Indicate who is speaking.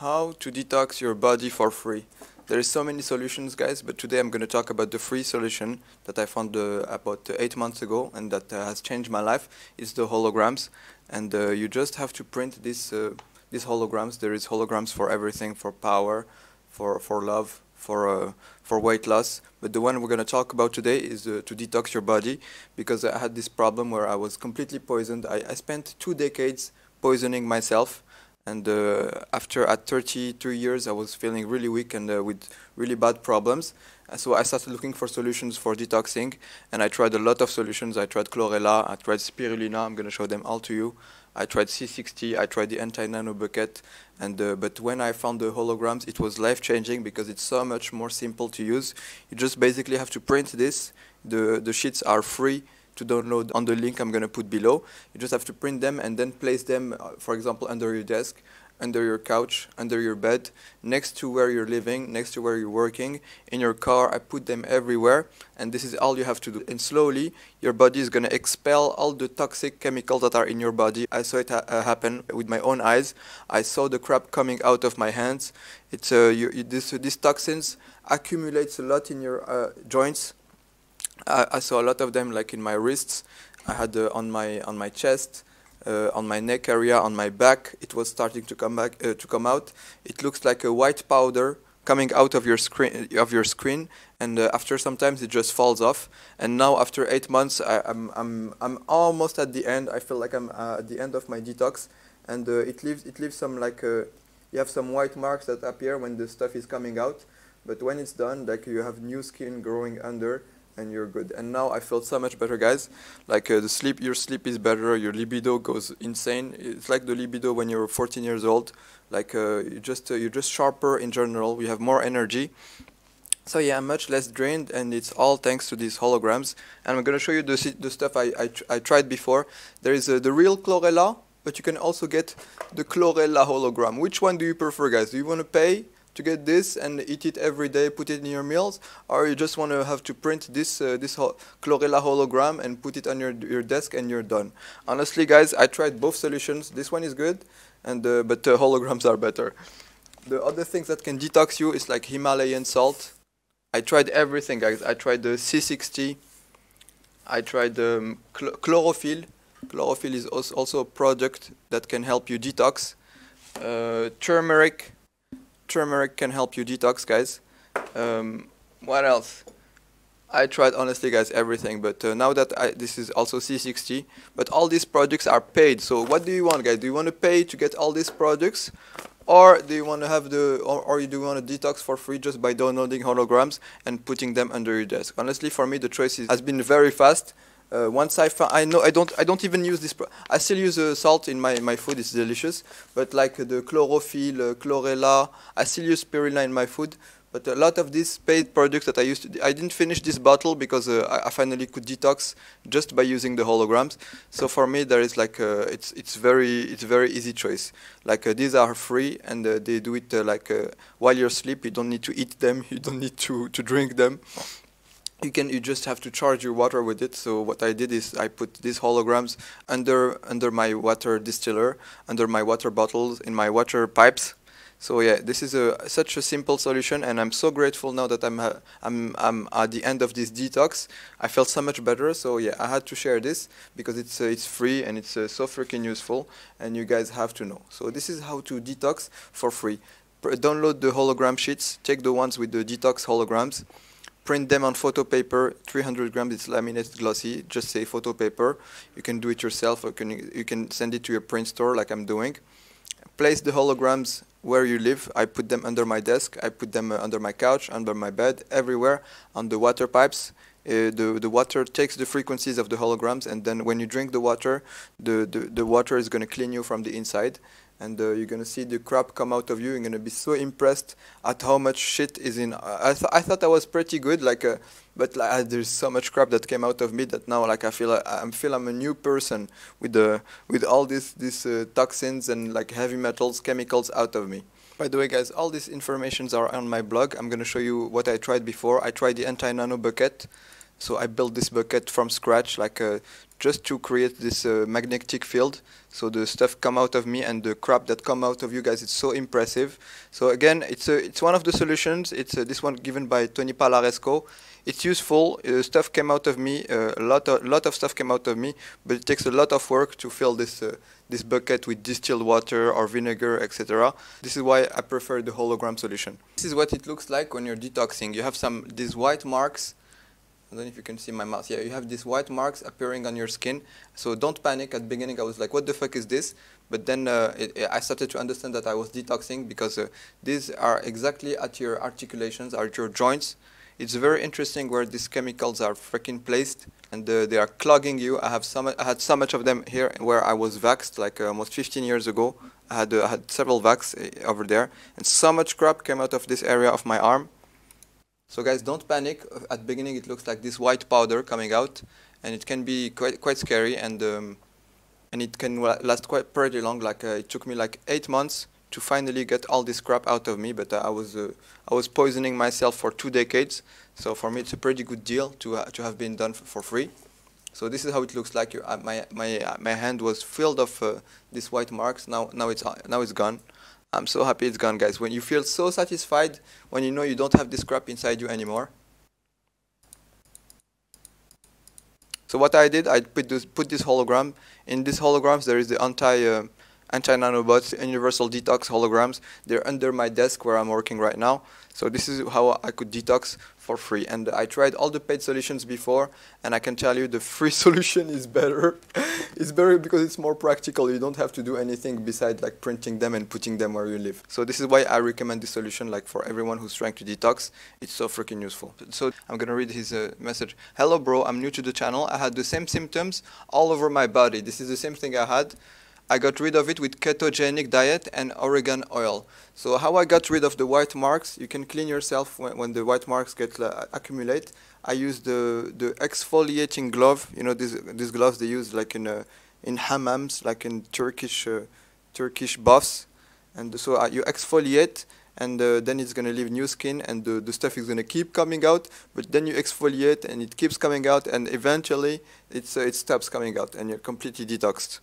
Speaker 1: How to detox your body for free. There is so many solutions, guys, but today I'm going to talk about the free solution that I found about 8 months ago and that has changed my life. It's the holograms, and you just have to print these holograms. There is holograms for everything, for power, for love, for weight loss. But the one we're going to talk about today is to detox your body, because I had this problem where I was completely poisoned. I spent 2 decades poisoning myself. And at 32 years, I was feeling really weak and with really bad problems. So I started looking for solutions for detoxing, and I tried a lot of solutions. I tried chlorella, I tried spirulina. I'm going to show them all to you. I tried C60, I tried the anti-nano bucket, and but when I found the holograms, it was life-changing because it's so much more simple to use. You just basically have to print this. The sheets are free to download on the link I'm going to put below. You just have to print them and then place them, for example, under your desk, under your couch, under your bed, next to where you're living, next to where you're working, in your car. I put them everywhere, and this is all you have to do. And slowly, your body is going to expel all the toxic chemicals that are in your body. I saw it happen with my own eyes. I saw the crap coming out of my hands. These toxins accumulates a lot in your joints. I saw a lot of them, like in my wrists. I had on my chest, on my neck area, on my back. It was starting to come out. It looks like a white powder coming out of your screen, and after sometimes it just falls off. And now after 8 months, I'm almost at the end. I feel like I'm at the end of my detox, and it leaves some you have some white marks that appear when the stuff is coming out. But when it's done, like, you have new skin growing under, and you're good. And now I feel so much better, guys. Like your sleep is better, your libido goes insane. It's like the libido when you're 14 years old. Like you're just sharper in general. We have more energy. So yeah, I'm much less drained, and it's all thanks to these holograms. And I'm gonna show you the stuff I tried before. There is the real chlorella, but you can also get the chlorella hologram. Which one do you prefer, guys? Do you want to pay to get this and eat it every day, put it in your meals, or you just want to have to print this chlorella hologram and put it on your desk and you're done? Honestly, guys, I tried both solutions. This one is good, and but holograms are better. The other things that can detox you is like Himalayan salt. I tried everything, guys. I tried the C60. I tried chlorophyll. Chlorophyll is also a product that can help you detox. Turmeric. Turmeric can help you detox, guys. What else? I tried, honestly, guys, everything. But now that this is also C60, but all these products are paid. So what do you want, guys? Do you want to pay to get all these products, or do you want to have or do you want to detox for free just by downloading holograms and putting them under your desk? Honestly, for me, the choice has been very fast. Once I don't even use this. I still use salt in my food. It's delicious. But like the chlorophyll, chlorella, I still use spirulina in my food. But a lot of these paid products that I didn't finish this bottle because I finally could detox just by using the holograms. So for me, there is like it's very easy choice. Like these are free, and they do it while you're asleep. You don't need to eat them. You don't need to drink them. You just have to charge your water with it. So what I did is I put these holograms under my water distiller, under my water bottles, in my water pipes. So yeah, this is such a simple solution, and I'm so grateful now that I'm at the end of this detox. I felt so much better. So yeah, I had to share this because it's free and it's so freaking useful, and you guys have to know. So this is how to detox for free. Download the hologram sheets. Take the ones with the detox holograms. Print them on photo paper, 300 grams, it's laminated glossy, just say photo paper. You can do it yourself, or you can send it to your print store like I'm doing. Place the holograms where you live. I put them under my desk, I put them under my couch, under my bed, everywhere, on the water pipes. The water takes the frequencies of the holograms, and then when you drink the water is going to clean you from the inside. And you're going to see the crap come out of you. You're going to be so impressed at how much shit is in. I thought I was pretty good, but there's so much crap that came out of me that now, like, I feel I'm a new person with all these toxins and like heavy metals, chemicals out of me. By the way, guys, all these informations are on my blog. I'm going to show you what I tried before. I tried the anti-nano bucket. So I built this bucket from scratch, like just to create this magnetic field. So the stuff come out of me, and the crap that come out of you guys, it's so impressive. So again, it's one of the solutions. It's this one given by Tony Palaresco. It's useful. Stuff came out of me. A lot of stuff came out of me, but it takes a lot of work to fill this bucket with distilled water or vinegar, etc. This is why I prefer the hologram solution. This is what it looks like when you're detoxing. You have these white marks. I don't know if you can see my mouth. Yeah, you have these white marks appearing on your skin. So don't panic. At the beginning, I was like, what the fuck is this? But then I started to understand that I was detoxing, because these are exactly at your articulations, at your joints. It's very interesting where these chemicals are freaking placed, and they are clogging you. I had so much of them here where I was vaxxed, like almost 15 years ago. I had several vax over there, and so much crap came out of this area of my arm. So guys, don't panic. At the beginning it looks like this white powder coming out, and it can be quite scary, and it can last quite pretty long. Like it took me like 8 months to finally get all this crap out of me, but I was poisoning myself for 2 decades. So for me it's a pretty good deal to have been done for free. So this is how it looks like. My hand was filled of these white marks. Now it's gone. I'm so happy it's gone, guys. When you feel so satisfied, when you know you don't have this crap inside you anymore. So what I did, I put this hologram. In these holograms, there is the anti-nanobots, universal detox holograms. They're under my desk where I'm working right now. So this is how I could detox for free. And I tried all the paid solutions before, and I can tell you the free solution is better. It's better because it's more practical. You don't have to do anything besides like printing them and putting them where you live. So this is why I recommend this solution, like for everyone who's trying to detox. It's so freaking useful. So I'm gonna read his message. Hello bro, I'm new to the channel. I had the same symptoms all over my body. This is the same thing I had. I got rid of it with ketogenic diet and oregano oil. So how I got rid of the white marks, you can clean yourself when the white marks get accumulate. I use the exfoliating glove. You know, these gloves they use like in hammams, like in Turkish baths. And so you exfoliate, and then it's going to leave new skin, and the stuff is going to keep coming out, but then you exfoliate and it keeps coming out, and eventually it stops coming out and you're completely detoxed.